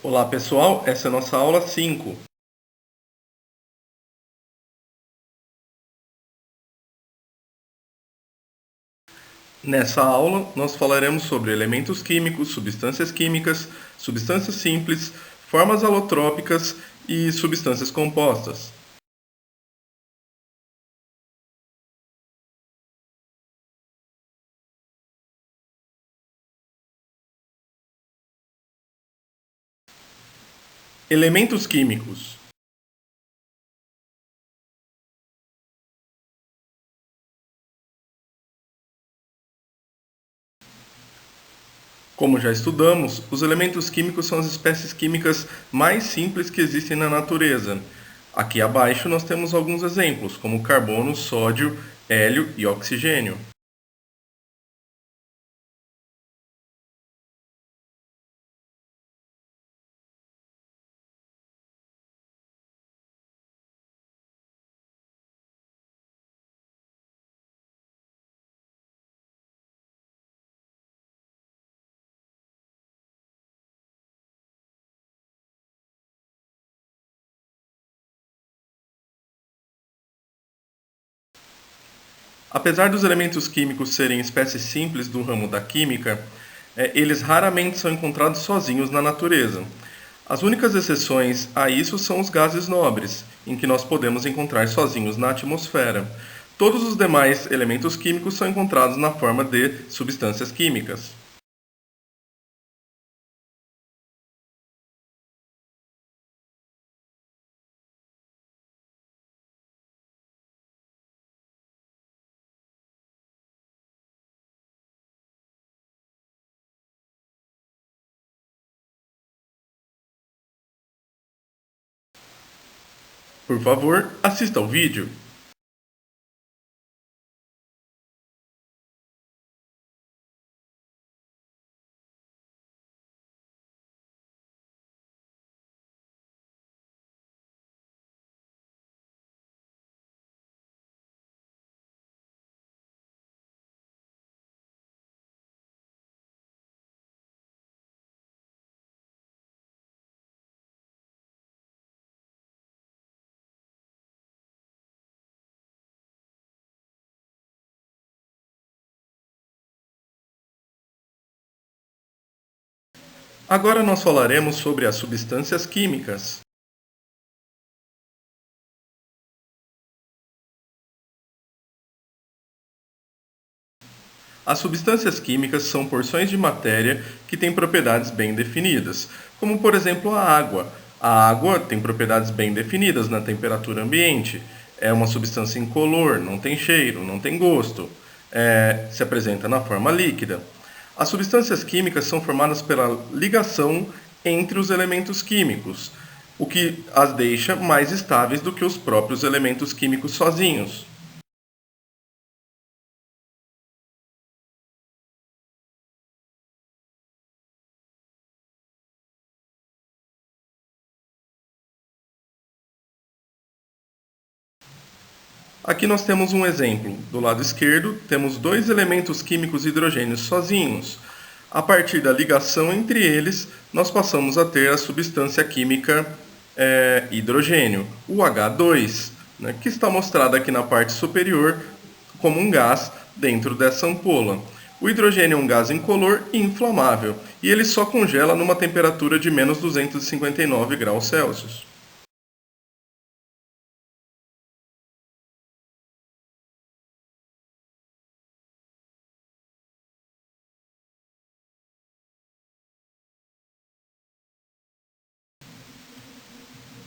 Olá pessoal, essa é a nossa aula 5. Nessa aula, nós falaremos sobre elementos químicos, substâncias simples, formas alotrópicas e substâncias compostas. Elementos químicos. Como já estudamos, os elementos químicos são as espécies químicas mais simples que existem na natureza. Aqui abaixo nós temos alguns exemplos, como carbono, sódio, hélio e oxigênio. Apesar dos elementos químicos serem espécies simples do ramo da química, eles raramente são encontrados sozinhos na natureza. As únicas exceções a isso são os gases nobres, em que nós podemos encontrar sozinhos na atmosfera. Todos os demais elementos químicos são encontrados na forma de substâncias químicas. Por favor, assista ao vídeo. Agora nós falaremos sobre as substâncias químicas. As substâncias químicas são porções de matéria que têm propriedades bem definidas, como por exemplo a água. A água tem propriedades bem definidas na temperatura ambiente. É uma substância incolor, não tem cheiro, não tem gosto. Se apresenta na forma líquida. As substâncias químicas são formadas pela ligação entre os elementos químicos, o que as deixa mais estáveis do que os próprios elementos químicos sozinhos. Aqui nós temos um exemplo. Do lado esquerdo, temos dois elementos químicos hidrogênios sozinhos. A partir da ligação entre eles, nós passamos a ter a substância química hidrogênio, o H2, né, que está mostrada aqui na parte superior como um gás dentro dessa ampola. O hidrogênio é um gás incolor e inflamável, e ele só congela numa temperatura de menos 259 graus Celsius.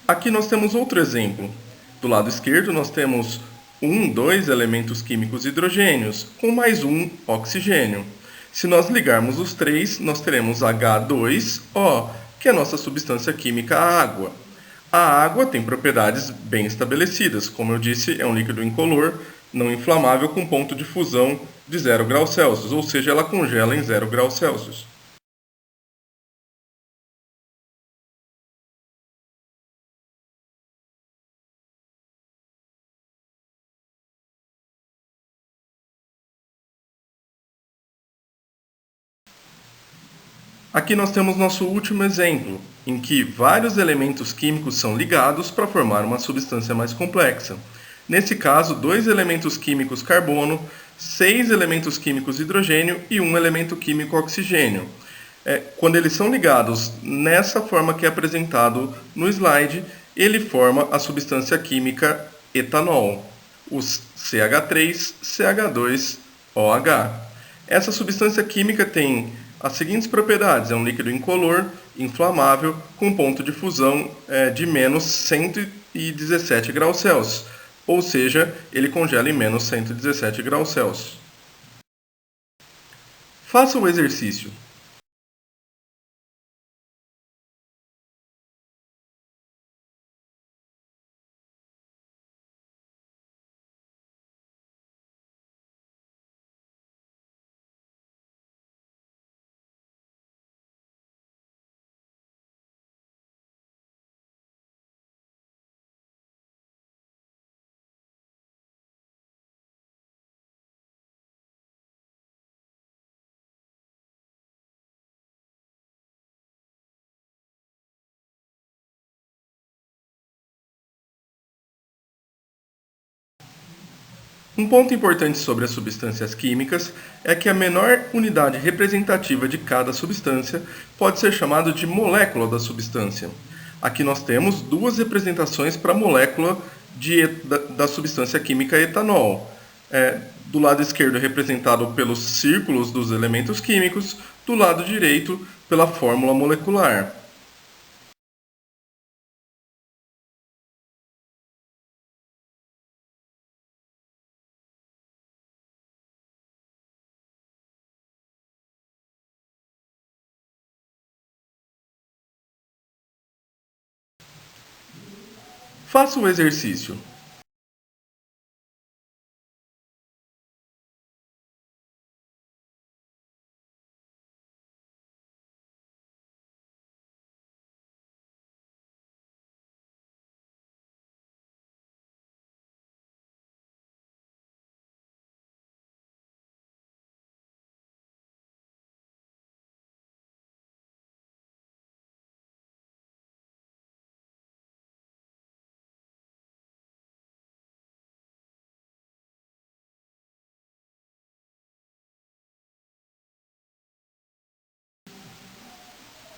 Aqui nós temos outro exemplo. Do lado esquerdo nós temos dois elementos químicos hidrogênios com mais um oxigênio. Se nós ligarmos os três, nós teremos H2O, que é a nossa substância química água. A água tem propriedades bem estabelecidas. Como eu disse, é um líquido incolor, não inflamável, com ponto de fusão de 0 graus Celsius, ou seja, ela congela em 0 graus Celsius. Aqui nós temos nosso último exemplo, em que vários elementos químicos são ligados para formar uma substância mais complexa. Nesse caso, 2 elementos químicos carbono, 6 elementos químicos hidrogênio e um elemento químico oxigênio. Quando eles são ligados nessa forma que é apresentado no slide, ele forma a substância química etanol, o CH3CH2OH. Essa substância química tem as seguintes propriedades: é um líquido incolor, inflamável, com ponto de fusão de menos 117 graus Celsius, ou seja, ele congela em menos 117 graus Celsius. Faça o exercício. Um ponto importante sobre as substâncias químicas é que a menor unidade representativa de cada substância pode ser chamada de molécula da substância. Aqui nós temos duas representações para a molécula da substância química etanol. Do lado esquerdo representado pelos círculos dos elementos químicos, do lado direito pela fórmula molecular. Faça o exercício.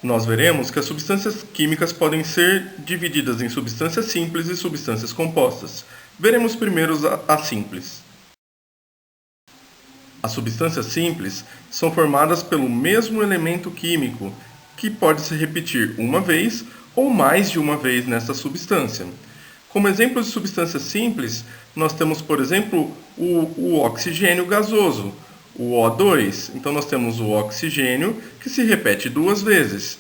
Nós veremos que as substâncias químicas podem ser divididas em substâncias simples e substâncias compostas. Veremos primeiro as simples. As substâncias simples são formadas pelo mesmo elemento químico, que pode se repetir uma vez ou mais de uma vez nessa substância. Como exemplo de substâncias simples, nós temos, por exemplo, o oxigênio gasoso, o O2. Então, nós temos o oxigênio que se repete duas vezes.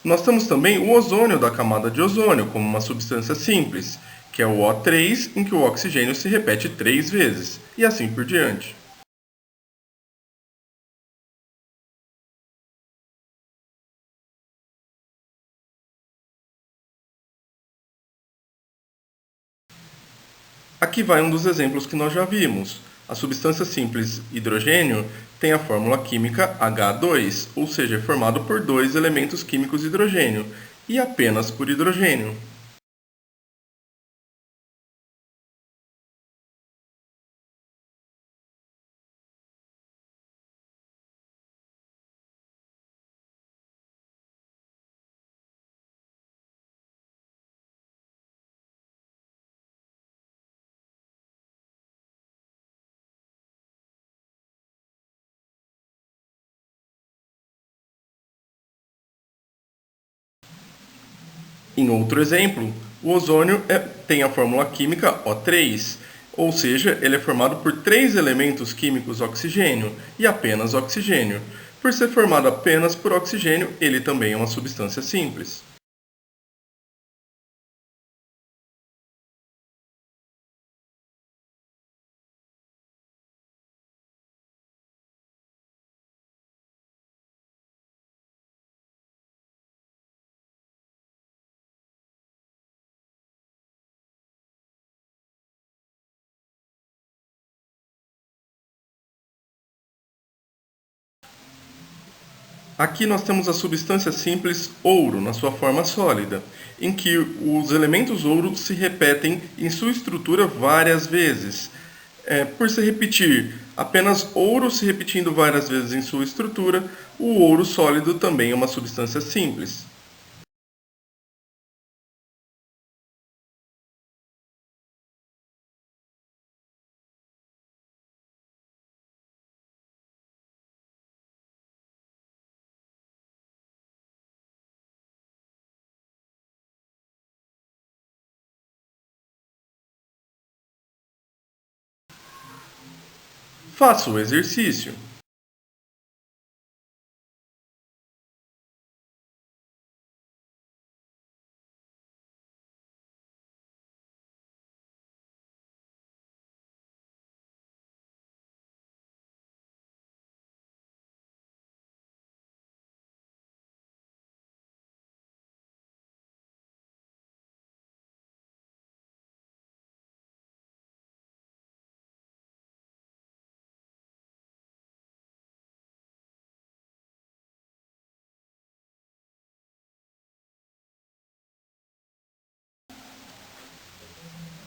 Nós temos também o ozônio da camada de ozônio, como uma substância simples, que é o O3, em que o oxigênio se repete 3 vezes, e assim por diante. Aqui vai um dos exemplos que nós já vimos. A substância simples hidrogênio tem a fórmula química H2, ou seja, é formado por dois elementos químicos hidrogênio, e apenas por hidrogênio. Em outro exemplo, o ozônio tem a fórmula química O3, ou seja, ele é formado por três elementos químicos oxigênio e apenas oxigênio. Por ser formado apenas por oxigênio, ele também é uma substância simples. Aqui nós temos a substância simples ouro, na sua forma sólida, em que os elementos ouro se repetem em sua estrutura várias vezes. Por se repetir apenas ouro se repetindo várias vezes em sua estrutura, o ouro sólido também é uma substância simples. Faça o exercício.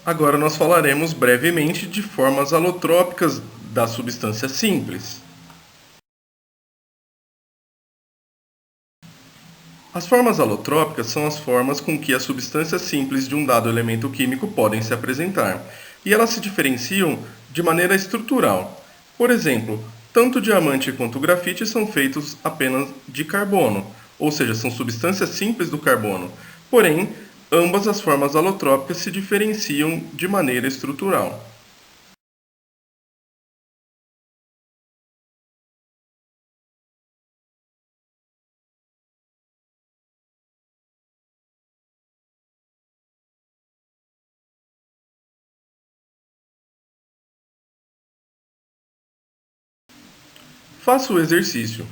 Agora nós falaremos brevemente de formas alotrópicas da substância simples. As formas alotrópicas são as formas com que as substâncias simples de um dado elemento químico podem se apresentar, e elas se diferenciam de maneira estrutural. Por exemplo, tanto o diamante quanto o grafite são feitos apenas de carbono, ou seja, são substâncias simples do carbono. Porém, ambas as formas alotrópicas se diferenciam de maneira estrutural. Faça o exercício.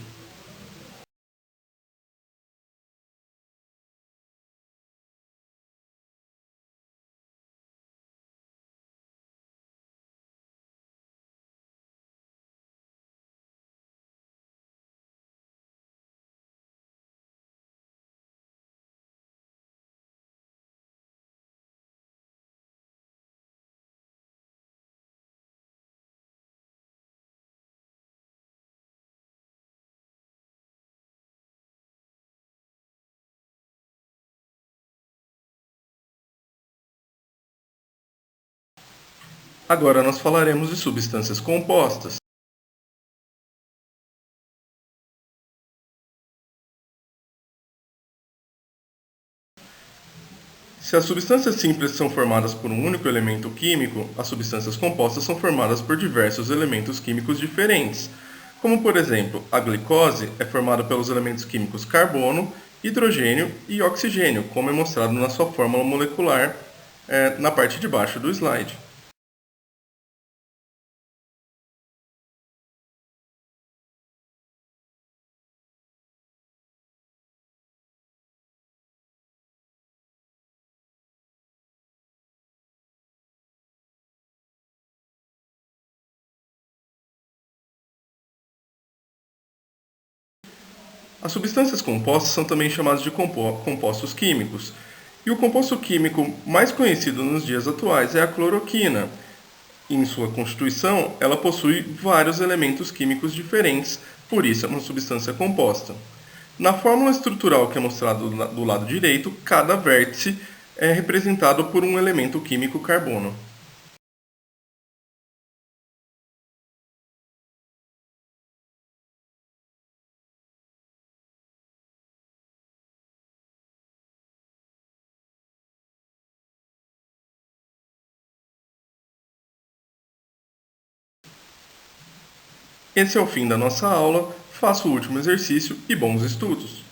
Agora nós falaremos de substâncias compostas. Se as substâncias simples são formadas por um único elemento químico, as substâncias compostas são formadas por diversos elementos químicos diferentes, como por exemplo, a glicose é formada pelos elementos químicos carbono, hidrogênio e oxigênio, como é mostrado na sua fórmula molecular na parte de baixo do slide. As substâncias compostas são também chamadas de compostos químicos. E o composto químico mais conhecido nos dias atuais é a cloroquina. Em sua constituição, ela possui vários elementos químicos diferentes, por isso é uma substância composta. Na fórmula estrutural que é mostrada do lado direito, cada vértice é representado por um elemento químico carbono. Esse é o fim da nossa aula. Faça o último exercício e bons estudos!